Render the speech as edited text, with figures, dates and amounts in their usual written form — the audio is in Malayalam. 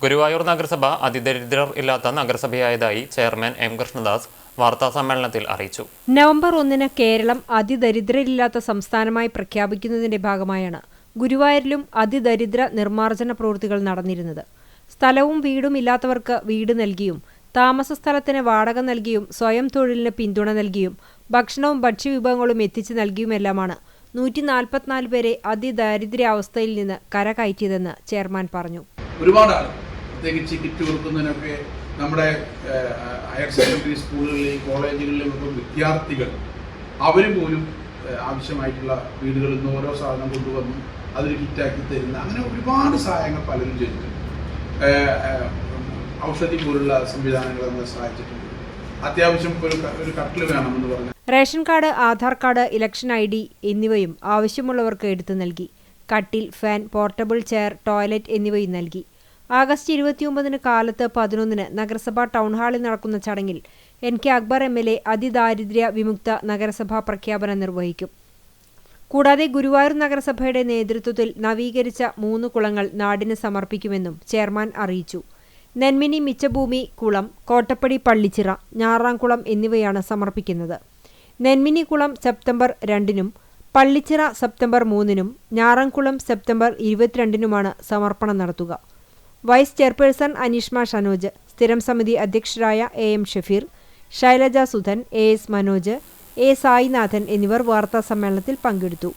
ഗുരുവായൂർ നഗരസഭ അതിദരിദ്രർ ഇല്ലാത്ത നഗരസഭയായതായി ചെയർമാൻ എം കൃഷ്ണദാസ് വാർത്താസമ്മേളനത്തിൽ അറിയിച്ചു. നവംബർ 1 കേരളം അതിദരിദ്രരില്ലാത്ത സംസ്ഥാനമായി പ്രഖ്യാപിക്കുന്നതിന്റെ ഭാഗമായാണ് ഗുരുവായൂരിലും അതിദരിദ്ര നിർമ്മാർജ്ജന പ്രവൃത്തികൾ നടന്നിരുന്നത്. സ്ഥലവും വീടും ഇല്ലാത്തവർക്ക് വീട് നൽകിയും താമസ സ്ഥലത്തിന് വാടക നൽകിയും സ്വയം തൊഴിലിന് പിന്തുണ നൽകിയും ഭക്ഷണവും ഭക്ഷ്യവിഭവങ്ങളും എത്തിച്ചു നൽകിയുമെല്ലാമാണ് 144 പേരെ അതിദാരിദ്ര്യാവസ്ഥയിൽ നിന്ന് കരകയറ്റിയതെന്ന് ചെയർമാൻ പറഞ്ഞു. ഒരുപാട് പ്രത്യേകിച്ച് കിറ്റ് കൊടുക്കുന്നതിനൊക്കെ നമ്മുടെ ഹയർ സെക്കൻഡറി സ്കൂളുകളിലെയും കോളേജുകളിലെയും ഒക്കെ വിദ്യാർത്ഥികൾ അവർ പോലും ആവശ്യമായിട്ടുള്ള വീടുകളിൽ നിന്ന് ഓരോ സാധനം കൊണ്ടുവന്ന് അതൊരു കിറ്റാക്കി തരുന്ന അങ്ങനെ ഒരുപാട് സഹായങ്ങൾ പലരും ചെയ്തിട്ടുണ്ട്. ഔഷധി പോലുള്ള സംവിധാനങ്ങൾ നമ്മളെ സഹായിച്ചിട്ടുണ്ട്. അത്യാവശ്യം ഒരു കട്ടിൽ വേണമെന്ന് പറഞ്ഞു. Ration card, Aadhaar card, election ID എന്നിവയും ആവശ്യമുള്ളവർക്ക് എടുത്തു നൽകി. കട്ടിൽ, ഫാൻ, പോർട്ടബിൾ ചെയർ, ടോയ്ലറ്റ് എന്നിവയും നൽകി. ആഗസ്റ്റ് 29 കാലത്ത് 11 നഗരസഭാ ടൗൺ ഹാളിൽ നടക്കുന്ന ചടങ്ങിൽ NK അക്ബർ MLA അതിദാരിദ്ര്യ വിമുക്ത നഗരസഭാ പ്രഖ്യാപനം നിർവഹിക്കും. കൂടാതെ ഗുരുവായൂർ നഗരസഭയുടെ നേതൃത്വത്തിൽ നവീകരിച്ച 3 കുളങ്ങൾ നാടിന് സമർപ്പിക്കുമെന്നും ചെയർമാൻ അറിയിച്ചു. നെന്മിനി മിച്ചഭൂമി കുളം, കോട്ടപ്പടി പള്ളിച്ചിറ, ഞാറാംകുളം എന്നിവയാണ് സമർപ്പിക്കുന്നത്. നെന്മിനി കുളം സെപ്റ്റംബർ 2 പള്ളിച്ചിറ സെപ്റ്റംബർ 3 ഞാറാംകുളം സെപ്റ്റംബർ 22 സമർപ്പണം നടത്തുക. വൈസ് ചെയർപേഴ്സൺ അനീഷ്മ ഷനോജ്, സ്ഥിരം സമിതി അധ്യക്ഷരായ AM Shafeer, Shailaja Sudan, AS Manoj, A Sainathan എന്നിവർ വാർത്താസമ്മേളനത്തിൽ പങ്കെടുത്തു.